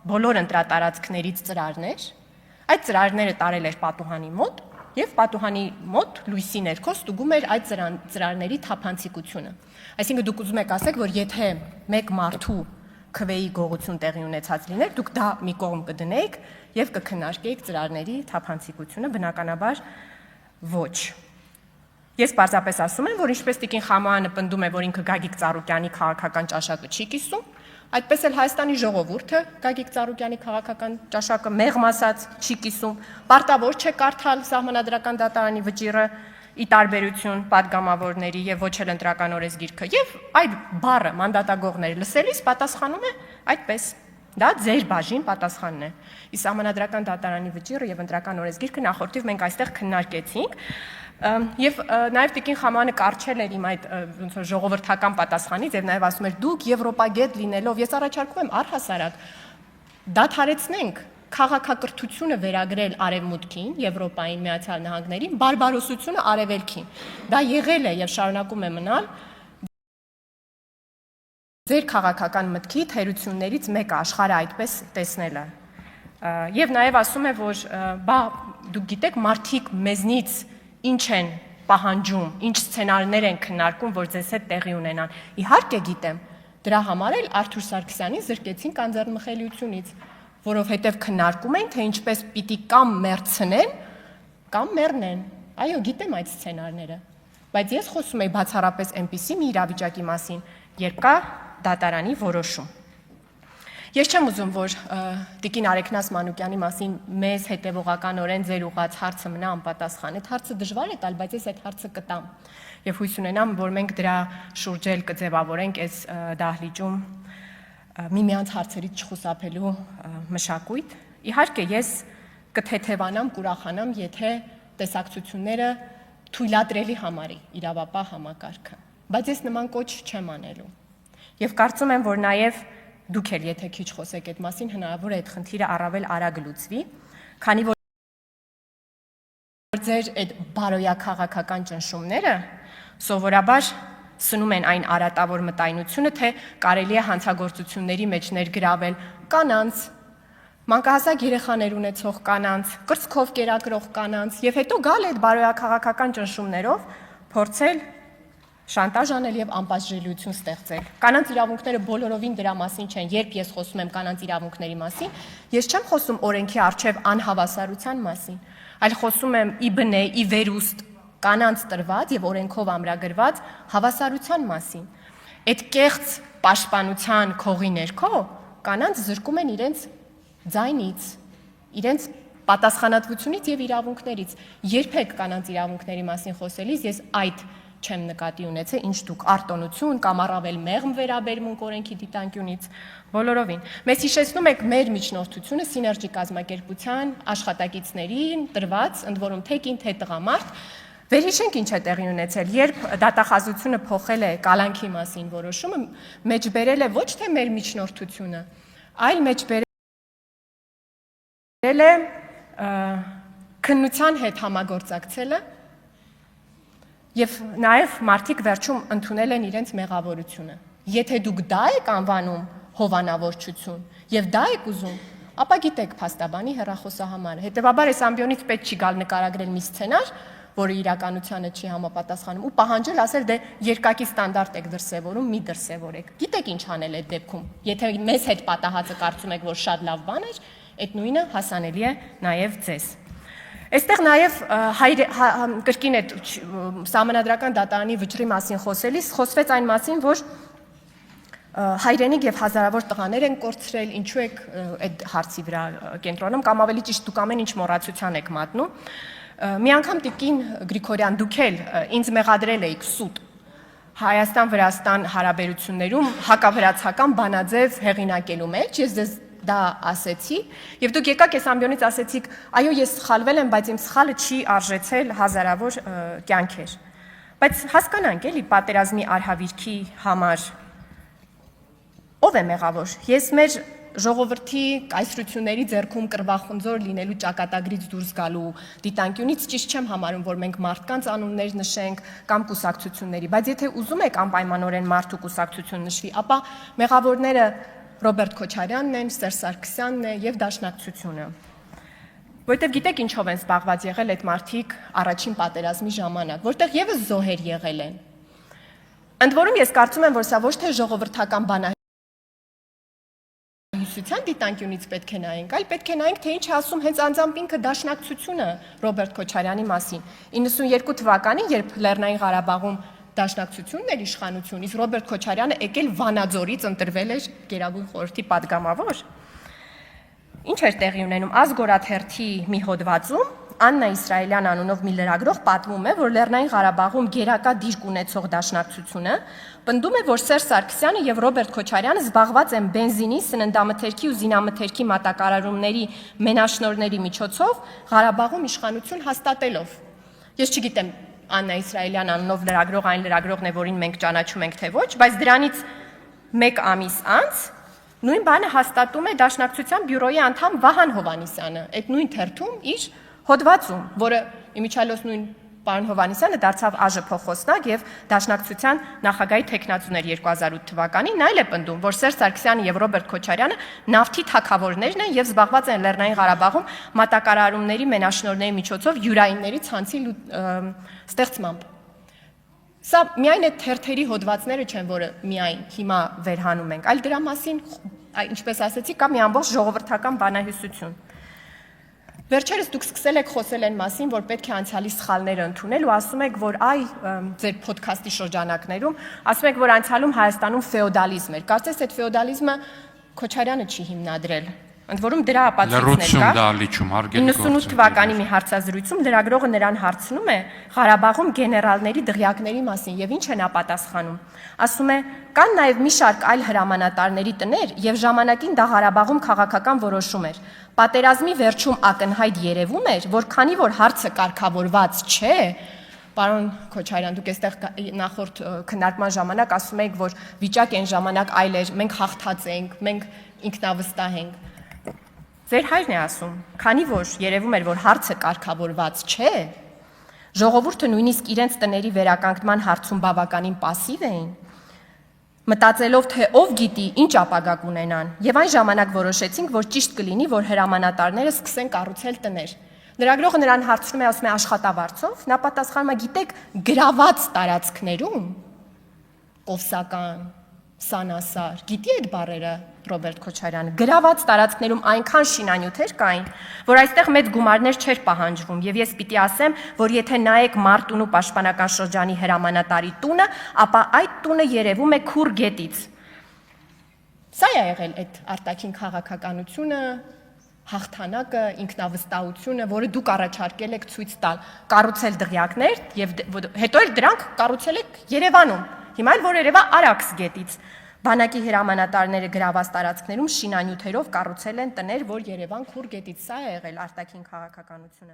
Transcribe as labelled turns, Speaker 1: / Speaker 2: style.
Speaker 1: բոլոր ընտրատարածքներից ծրարներ, այդ ծրարները տարել էր պատուհանի մոտ եւ պատուհանի մոտ լույսի ներքո ստուգում էր այդ ծրարների թափանցիկությունը։ Այսինքն դուք ուզում եք ասեք, որ եթե մեկ մարդու քվեի գողություն տեղի ունեցած լիներ, դուք դա մի կողմ կդնեիք եւ կքննարկեիք ծրարների թափանցիկությունը, բնականաբար ոչ։ Ես պարզապես ասում եմ, որ ինչպես Տիկին Խամոյանը պնդում է, որ ինքը Գագիկ Ծառուկյանի քաղաքական ճաշակը չի կիսում, այդպես էլ Հայաստանի ժողովուրդը Գագիկ Ծառուկյանի քաղաքական ճաշակը մեղմ ասած չի կիսում, պարտավոր չէ կարդալ Սահմանադրական դատարանի վճիռը ի տարբերություն պատգամավորների եւ ոչ էլ ընտրական օրենսգիրքը եւ այդ բառը մանդատագողները լսելիս պատասխանում է այդպես։ Դա ձեր բաժին պատասխանն է։ Իսկ Սահմանադրական դատարանի վճիռը եւ ընտրական օրենսգիրքը նախորդիվ մենք այստեղ քննարկեցինք եւ նաեւ Տիկին Խամոյանը կարճել էր իմ այդ ոնց որ ժողովրդական պատասխանից եւ նաեւ ասում էր դուք եվրոպագետ լինելով ես առաջարկում եմ առհասարակ դադարեցնենք քաղաքակրթությունը վերագրել արևմուտքին, Եվրոպային, Միացյալ Նահանգներին, բարբարոսությունը արևելքին։ Դա եղել է եւ շարունակում է մնալ ձեր քաղաքական մտքի թերություններից մեկը աշխարհը այդպես տեսնելը։ Եվ նաեւ ասում է, որ բա դուք գիտեք մարդիկ մեզնից ինչ են պահանջում, ինչ սցենարներ են քննարկում, որ ձեզ հետ տեղի ունենան։ Իհարկե գիտեմ, դրա համար էլ Արթուր Սարգսյանին զրկեցին կանձեռնմխելիությունից, որովհետև քննարկում են, թե ինչպես պիտի կամ մեռցնեն, կամ մեռնեն։ Այո, գիտեմ այդ սցենարները, բայց ես խոսում եի բացառապես այնպիսի մի իրավիճակի մասին, երբ կա դատարանի որոշում։ Ես չեմ ուզում, որ Տիկին Արեգնաս Մանուկյանի մասին մեզ հետևողականորեն ձեր ուղղած հարցը մնա անպատասխան։ Այդ հարցը դժվար է տալ, բայց ես այդ հարցը կտամ։ Եվ հույս ունենամ, որ մենք դրա շուրջ էլ կձևավորենք այս դահլիճում միմյանց հարցերից չխուսափելու մշակույթ։ Իհարկե ես կթեթևանամ, կուրախանամ, եթե տեսակցությունները թույլատրելի համարի իրավապահ համակարգը, բայց ես նման կոչ չեմ անելու։ Եվ կարծում եմ, որ նաև դուք էլ եթե քիչ խոսեք այդ մասին, հնարավոր է այդ խնդիրը առավել արագ լուծվի, քանի որ ձեր այդ բարոյաքաղաքական ճնշումները սովորաբար սնում են այն արատավոր մտայնությունը, թե կարելի է հանցագործությունների մեջ ներգրավել կանանց, մանկահասակ երեխաներ ունեցող կանանց, կրծքով կերակրող կանանց, եւ հետո գալ այդ բարոյաքաղաքական ճնշումներով փորձել շանտաժ անել եւ անպաշտպանություն ստեղծել։ Կանանց իրավունքները բոլորովին դրա մասին չեն, երբ ես խոսում եմ կանանց իրավունքների մասին, ես չեմ խոսում օրենքի առջև անհավասարության մասին, այլ խոսում եմ ի բնե, ի վերուստ կանանց տրված եւ օրենքով ամրագրված հավասարության մասին։ Այդ կեղծ պաշտպանության քողի ներքո կանանց զրկում են իրենց ձայնից, իրենց պատասխանատվությունից եւ իրավունքներից։ Երբեք կանանց իրավունքների մասին խոսելիս ես այդ չեմ նկատի ունեցել, ինչ դուք արտոնություն կամ առավել մեղմ վերաբերմունք օրենքի դիտանկյունից բոլորովին։ Մեզ հիշեցնում եք մեր միջնորդությունը Սիներգի կազմակերպության աշխատակիցներին տրված, ընդ որում թե կին, թե տղամարդ։ Վերհիշենք ինչ է տեղի ունեցել, երբ դատախազությունը փոխել է կալանքի մասին որոշումը, մեջբերել է ոչ թե մեր միջնորդությունը, այլ մեջբերել է քննության հետ համագործակցելը եւ նաեւ մարդիկ վերջում ընդունել են իրենց մեղավորությունը։ Եթե դուք դա եք անվանում հովանավորչություն եւ դա եք ուզում, ապա գիտեք փաստաբանի հեռախոսահամարը։ Հետեւաբար այս ամբիոնից պետք չի գալ նկարագրել մի սցենար, որը իրականությանը չի համապատասխանում ու պահանջել ասել դե երկակի ստանդարտ եք դրսևորում, մի դրսևորեք։ Գիտեք ինչ անել այդ դեպքում։ Եթե մեզ հետ պատահածը կարծում եք, որ շատ լավ բան էր, այդ նույնը հասանելի է նաեւ ձեզ։ Այստեղ նաև կրկին այդ Սահմանադրական դատարանի վճռի մասին խոսելիս խոսվեց այն մասին, որ հայրենիք եւ հազարավոր տղաներ են կորցրել, ինչու եք այդ հարցի վրա կենտրոնում կամ ավելի ճիշտ դուք ամեն ինչ մոռացության եք մատնում։ Մի անգամ Տիկին Գրիգորյան դուք էլ ինձ մեղադրել էիք սուտ Հայաստան-Վրաստան հարաբերություններում հակավրացական բանաձև հեղինակելու մեջ, ես ձեզ դա ասեցի, եւ դուք եկաք այս ամբիոնից ասեցիք, այո, ես սխալվել եմ, բայց իմ սխալը չի արժեցել հազարավոր կյանքեր։ Բայց հասկանանք էլի պատերազմի արհավիրքի համար ով է մեղավոր։ Ես մեր ժողովրդի կայսրությունների ձեռքում կրվախունձոր լինելու ճակատագրից դուրս գալու դիտանկյունից ճիշտ չեմ համարում, որ մենք մարդկանց անուններ նշենք կամ կուսակցությունների, բայց եթե ուզում եք անպայմանորեն մարդ ու կուսակցություն նշվի, ապա մեղավորները Ռոբերտ Քոչարյանն են, Սերժ Սարգսյանն է եւ Դաշնակցությունը։ Որտեւ գիտեք ինչով են զբաղված եղել այդ մարդիկ առաջին պատերազմի ժամանակ, որտեղ եւս զոհեր եղել են։ Ընդ որում ես կարծում եմ, որ սա ոչ թե ժողովրդական բանահյուսության դիտանկյունից պետք է նայենք, այլ պետք է նայենք, թե ինչ է ասում հենց անձամբ ինքը Դաշնակցությունը Ռոբերտ Քոչարյանի մասին։ 92 թվականին, երբ Լեռնային Ղարաբաղում Դաշնակցությունն էր իշխանություն, իսկ Ռոբերտ Քոչարյանը եկել Վանաձորից ընտրվել էր Գերագույն խորհրդի պատգամավոր։ Ինչ էր տեղի ունենում Ազգորաթերթի մի հոդվածում Աննա Իսրայելյան անունով մի լրագրող պատմում է, որ Լեռնային Ղարաբաղում գերակա դիրք ունեցող Դաշնակցությունը պնդում է, որ Սերժ Սարգսյանը եւ Ռոբերտ Քոչարյանը զբաղված են բենզինի, սննդամթերքի ու զինամթերքի մատակարարումների մենաշնորհների միջոցով Ղարաբաղում իշխանություն հաստատելով։ Ես չգիտեմ Աննա Իսրայելյան անունով լրագրող այն լրագրողն է, որին մենք ճանաչում ենք թե ոչ, բայց դրանից 1 ամիս անց նույն բանը հաստատում է Դաշնակցության բյուրոյի անդամ Վահան Հովհաննիսյանը, այդ նույն թերթում իր հոդվածում, որը իմիջիալոց նույն պարոն Հովհաննիսյանը դարձավ ԱԺ փոխոսնակ եւ Դաշնակցության նախագահի թեկնածուն էր 2008 թվականին, նա էլ է պնդում, որ Սերժ Սարգսյանը եւ Ռոբերտ Քոչարյանը նավթի թագավորներն են եւ զբաղված են Լեռնային Ղարաբաղում մատակարարումների մենաշնորհների միջոցով յուրայինների ցանցի ստեղծմամբ։ Սա միայն այդ թերթերի հոդվածները չեն, որը միայն հիմա վերհանում ենք, այլ դրա մասին, ինչպես ասեցի, կա մի ամբողջ ժողովրդական բանահյուսություն։ Վերջերս դուք սկսել եք խոսել այն մասին, որ պետք է անցյալի սխալները ընդունել ու ասում եք, որ ձեր ոդքասթի շրջանակներում ասում եք, որ անցյալում Հայաստանում ֆեոդալիզմ էր։ Կարծես այդ ֆեոդալիզմը Քոչարյանը չի հիմնադրել։ Ընդ որում դրա ապացույցներ կա։ 98 թվականի մի հարցազրույցում լրագրողը նրան հարցնում է Ղարաբաղում գեներալների դղյակների մասին եւ ինչ են նա պատասխանում։ Ասում է. կան նաեւ մի շարք այլ հրամանատարների տներ եւ ժամանակին դա Ղարաբաղում քաղաքական որոշում էր։ Պատերազմի վերջում ակնհայտ երևում էր, որ քանի որ հարցը կարգավորված չէ, պարոն Քոչարյան, դուք այստեղ նախորդ քննարկման ժամանակ ասում եք, որ վիճակը այն ժամանակ այլ էր, մենք հաղթած ենք, մենք ինքնավստահ ենք։ Ձեր հայրն է ասում, քանի որ երևում էր, որ հարցը կարգավորված չէ, ժողովուրդը նույնիսկ իրենց տների վերականգնման հարցում բավականին պասիվ էին, մտածելով, թե ով գիտի ինչ ապագա կունենան, եւ այն ժամանակ որոշեցինք, որ ճիշտ կլինի, որ հրամանատարները սկսեն կառուցել տներ։ Լրագրողը նրան հարցնում է, ասում է աշխատավարձով, նա պատասխանում է, գիտեք, գրաված տարածքներում, Կովսական, Սանասար, գիտի այդ բառերը Ռոբերտ Քոչարյանը, գրաված տարածքներում այնքան շինանյութեր կային, որ այստեղ մեծ գումարներ չէր պահանջվում եւ ես պիտի ասեմ, որ եթե նայեք Մարտունու պաշտպանական շրջանի հրամանատարի տունը, ապա այդ տունը երևում է քուր գետից։ Սա է եղել այդ արտաքին քաղաքականությունը, հաղթանակը, ինքնավստահությունը, որը դուք առաջարկել եք ցույց տալ, կառուցել դղյակներ եւ հետո էլ դրանք կառուցել եք Երևանում։ Հիմա էլ որ երևա Արաքս գետից բանակի հրամանատարները գրաված տարածքներում շինանյութերով կառուցել են տներ, որ Երևան քուր գետից, սա է եղել արտաքին քաղաքականությունը։